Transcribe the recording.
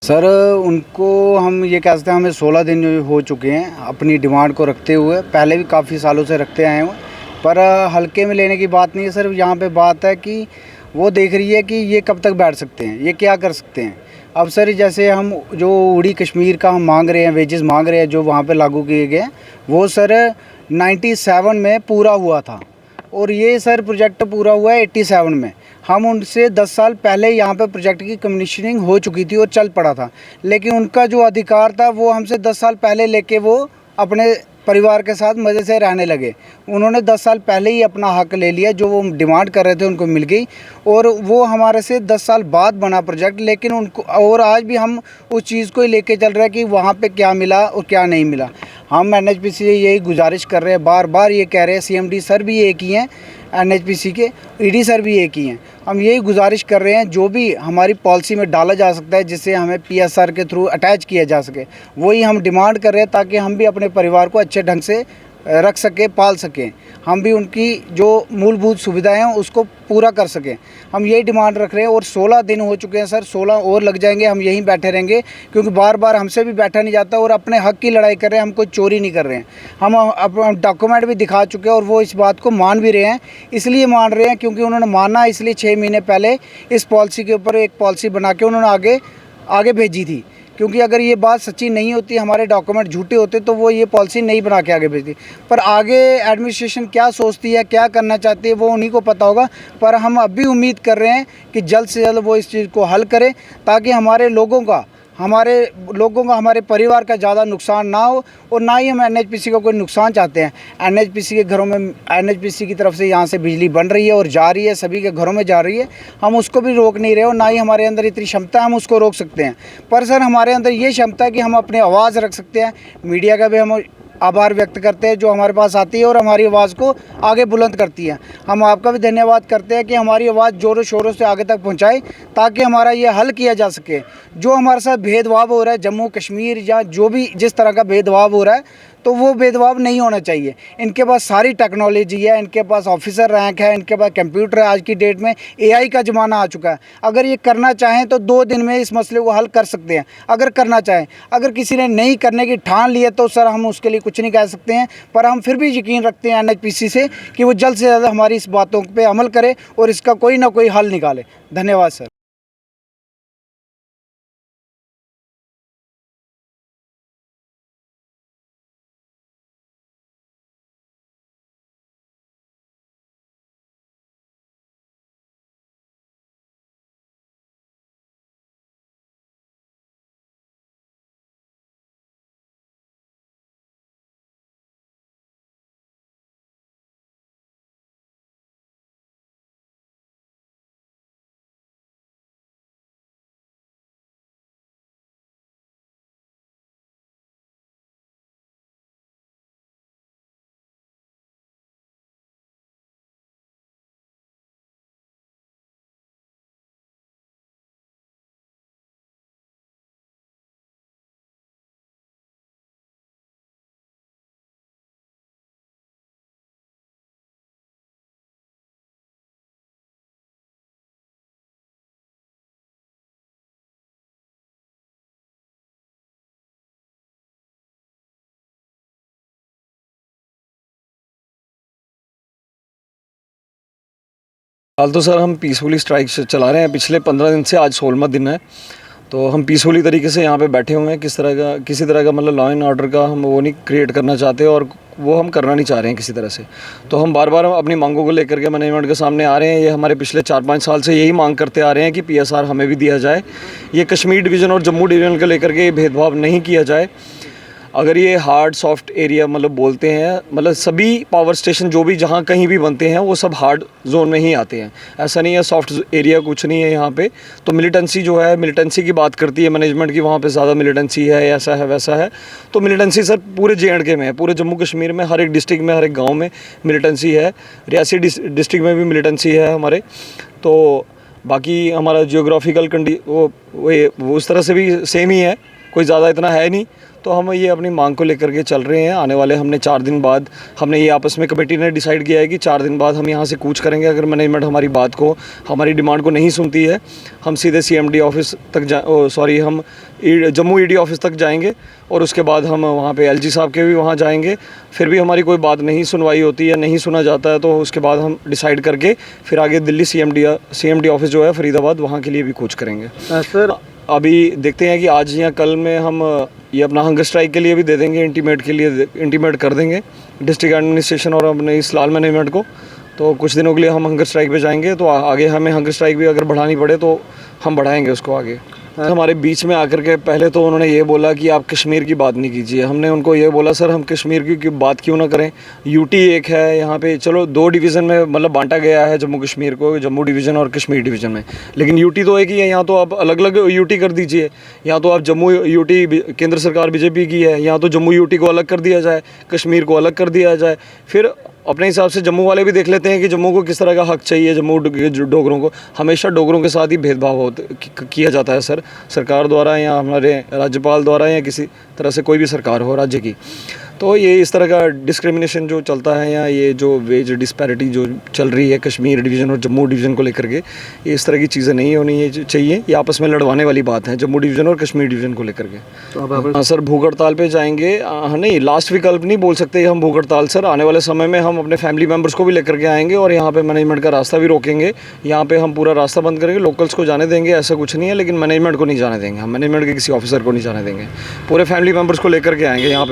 Sir उनको हम ये कह सकते हैं, हमें 16 दिन हो चुके हैं अपनी डिमांड को रखते हुए। पहले भी काफ़ी सालों से रखते आए हैं, पर हल्के में लेने की बात नहीं है सर। यहाँ पे बात है कि वो देख रही है कि ये कब तक बैठ सकते हैं, ये क्या कर सकते हैं। अब सर जैसे हम जो उड़ी कश्मीर का हम मांग रहे हैं, वेजेस मांग रहे हैं जो वहाँ पे लागू किए गए हैं, वो सर 97 में पूरा हुआ था और ये सर प्रोजेक्ट पूरा हुआ है 87 में। हम उनसे 10 साल पहले यहाँ पे प्रोजेक्ट की कमीशनिंग हो चुकी थी और चल पड़ा था, लेकिन उनका जो अधिकार था वो हमसे 10 साल पहले लेके वो अपने परिवार के साथ मज़े से रहने लगे। उन्होंने 10 साल पहले ही अपना हक ले लिया, जो वो डिमांड कर रहे थे उनको मिल गई। और वो हमारे से 10 साल बाद बना प्रोजेक्ट, लेकिन उनको और आज भी हम उस चीज़ को ही लेके चल रहे हैं कि वहाँ पे क्या मिला और क्या नहीं मिला। हम एनएचपीसी से यही गुजारिश कर रहे हैं, बार बार ये कह रहे हैं, सीएमडी सर भी एक ही हैं एनएचपीसी के, ईडी सर भी एक ही हैं। हम यही गुजारिश कर रहे हैं जो भी हमारी पॉलिसी में डाला जा सकता है जिससे हमें पीएसआर के थ्रू अटैच किया जा सके, वही हम डिमांड कर रहे हैं, ताकि हम भी अपने परिवार को अच्छे ढंग से रख सकें, पाल सकें। हम भी उनकी जो मूलभूत सुविधाएं हैं उसको पूरा कर सकें। हम यही डिमांड रख रहे हैं और 16 दिन हो चुके हैं सर, 16 और लग जाएंगे। हम यहीं बैठे रहेंगे क्योंकि बार बार हमसे भी बैठा नहीं जाता और अपने हक की लड़ाई कर रहे हैं, हम कोई चोरी नहीं कर रहे हैं। हम अपना डॉक्यूमेंट भी दिखा चुके हैं और वो इस बात को मान भी रहे हैं। इसलिए मान रहे हैं क्योंकि उन्होंने माना, इसलिए 6 महीने पहले इस पॉलिसी के ऊपर एक पॉलिसी बना के उन्होंने आगे भेजी थी। क्योंकि अगर ये बात सच्ची नहीं होती, हमारे डॉक्यूमेंट झूठे होते, तो वो ये पॉलिसी नहीं बना के आगे भेजती। पर आगे एडमिनिस्ट्रेशन क्या सोचती है, क्या करना चाहती है, वो उन्हीं को पता होगा। पर हम अब भी उम्मीद कर रहे हैं कि जल्द से जल्द वो इस चीज़ को हल करें, ताकि हमारे लोगों का, हमारे परिवार का ज़्यादा नुकसान ना हो। और ना ही हम एनएचपीसी को कोई नुकसान चाहते हैं। एनएचपीसी के घरों में एनएचपीसी की तरफ से यहाँ से बिजली बन रही है और जा रही है, सभी के घरों में जा रही है। हम उसको भी रोक नहीं रहे और ना ही हमारे अंदर इतनी क्षमता है हम उसको रोक सकते हैं। पर सर हमारे अंदर ये क्षमता है कि हम अपनी आवाज़ रख सकते हैं। मीडिया का भी हम आभार व्यक्त करते हैं जो हमारे पास आती है और हमारी आवाज़ को आगे बुलंद करती है। हम आपका भी धन्यवाद करते हैं कि हमारी आवाज़ ज़ोरों शोरों से आगे तक पहुंचाए, ताकि हमारा ये हल किया जा सके। जो हमारे साथ भेदभाव हो रहा है जम्मू कश्मीर या जो भी जिस तरह का भेदभाव हो रहा है, तो वो भेदभाव नहीं होना चाहिए। इनके पास सारी टेक्नोलॉजी है, इनके पास ऑफिसर रैंक है, इनके पास कंप्यूटर है। आज की डेट में एआई का ज़माना आ चुका है। अगर ये करना चाहें तो 2 दिन में इस मसले को हल कर सकते हैं, अगर करना चाहें। अगर किसी ने नहीं करने की ठान ली है तो सर हम उसके लिए कुछ नहीं कह सकते हैं। पर हम फिर भी यकीन रखते हैं एनएचपीसी से कि वो जल्द से जल्द हमारी इस बातों पर अमल करे और इसका कोई ना कोई हल निकाले। धन्यवाद सर। हाल तो सर हम पीसफुली स्ट्राइक चला रहे हैं पिछले 15 दिन से। आज 16वां दिन है, तो हम पीसफुली तरीके से यहाँ पे बैठे हुए हैं। किसी तरह का मतलब लॉ एंड ऑर्डर का हम वो नहीं क्रिएट करना चाहते और वो हम करना नहीं चाह रहे हैं किसी तरह से। तो हम बार बार अपनी मांगों को लेकर के मैनेजमेंट के सामने आ रहे हैं। ये हमारे पिछले 4-5 साल से यही मांग करते आ रहे हैं कि पीएसआर हमें भी दिया जाए, ये कश्मीर डिवीज़न और जम्मू डिवीज़न को लेकर के भेदभाव नहीं किया जाए। अगर ये हार्ड सॉफ्ट एरिया मतलब बोलते हैं, मतलब सभी पावर स्टेशन जो भी जहाँ कहीं भी बनते हैं वो सब हार्ड जोन में ही आते हैं। ऐसा नहीं है सॉफ्ट एरिया कुछ नहीं है यहाँ पे। तो मिलिटेंसी जो है, मिलिटेंसी की बात करती है मैनेजमेंट की, वहाँ पे ज़्यादा मिलिटेंसी है, ऐसा है वैसा है। तो मिलिटेंसी सर पूरे JNK में है, पूरे जम्मू कश्मीर में, हर एक डिस्ट्रिक्ट में, हर एक गाँव में मिलिटेंसी है। रियासी डिस्ट्रिक्ट में भी मिलिटेंसी है हमारे। तो बाकी हमारा जियोग्राफिकल वो उस तरह से भी सेम ही है। कोई ज़्यादा इतना है नहीं। तो हम ये अपनी मांग को लेकर के चल रहे हैं। आने वाले हमने 4 दिन बाद हमने ये आपस में कमेटी ने डिसाइड किया है कि 4 दिन बाद हम यहाँ से कूच करेंगे। अगर मैनेजमेंट हमारी बात को, हमारी डिमांड को नहीं सुनती है, हम सीधे CMD ऑफिस तक हम जम्मू ED ऑफिस तक जाएंगे और उसके बाद हम वहाँ पे LG साहब के भी वहाँ जाएंगे। फिर भी हमारी कोई बात नहीं सुनवाई होती है, नहीं सुना जाता है, तो उसके बाद हम डिसाइड करके फिर आगे दिल्ली CMD ऑफिस जो है फरीदाबाद, वहाँ के लिए भी कूच करेंगे। सर अभी देखते हैं कि आज या कल में हम ये अपना हंगर स्ट्राइक के लिए भी दे देंगे, इंटीमेट कर देंगे डिस्ट्रिक्ट एडमिनिस्ट्रेशन और अपने इस लाल मैनेजमेंट को। तो कुछ दिनों के लिए हम हंगर स्ट्राइक पे जाएंगे। तो आगे हमें हंगर स्ट्राइक भी अगर बढ़ानी पड़े तो हम बढ़ाएंगे उसको आगे। हमारे बीच में आकर के पहले तो उन्होंने ये बोला कि आप कश्मीर की बात नहीं कीजिए। हमने उनको ये बोला सर हम कश्मीर की बात क्यों ना करें, UT एक है यहाँ पे, चलो 2 डिवीज़न में मतलब बांटा गया है जम्मू कश्मीर को, जम्मू डिवीज़न और कश्मीर डिवीज़न में, लेकिन UT तो एक ही है। यहाँ तो आप अलग अलग UT कर दीजिए। यहाँ तो आप जम्मू UT केंद्र सरकार BJP की है, यहाँ तो जम्मू UT को अलग कर दिया जाए, कश्मीर को अलग कर दिया जाए। फिर अपने हिसाब से जम्मू वाले भी देख लेते हैं कि जम्मू को किस तरह का हक चाहिए। जम्मू डोगरों को हमेशा डोगरों के साथ ही भेदभाव किया जाता है सर, सरकार द्वारा या हमारे राज्यपाल द्वारा या किसी तरह से कोई भी सरकार हो राज्य की। तो ये इस तरह का डिस्क्रिमिनेशन जो चलता है या ये जो वेज डिस्पैरिटी जो चल रही है कश्मीर डिवीज़न और जम्मू डिवीज़न को लेकर के, ये इस तरह की चीज़ें नहीं होनी चाहिए। ये आपस में लड़वाने वाली बात है जम्मू डिवीज़न और कश्मीर डिवीज़न को लेकर के। तो हाँ सर, भूख हड़ताल पे जाएंगे। नहीं, लास्ट विकल्प नहीं बोल सकते हम भूख हड़ताल सर। आने वाले समय में हम अपने फैमिली मेम्बर्स को भी लेकर के आएंगे और यहाँ पे मैनेजमेंट का रास्ता भी रोकेंगे। यहाँ पे हम पूरा रास्ता बंद करेंगे। लोकल्स को जाने देंगे ऐसा कुछ नहीं है, लेकिन मैनेजमेंट को नहीं जाने देंगे। हम मैनेजमेंट के किसी ऑफिसर को नहीं जाने देंगे। पूरे फैमिली मेम्बर्स को लेकर के आएंगे यहाँ पे।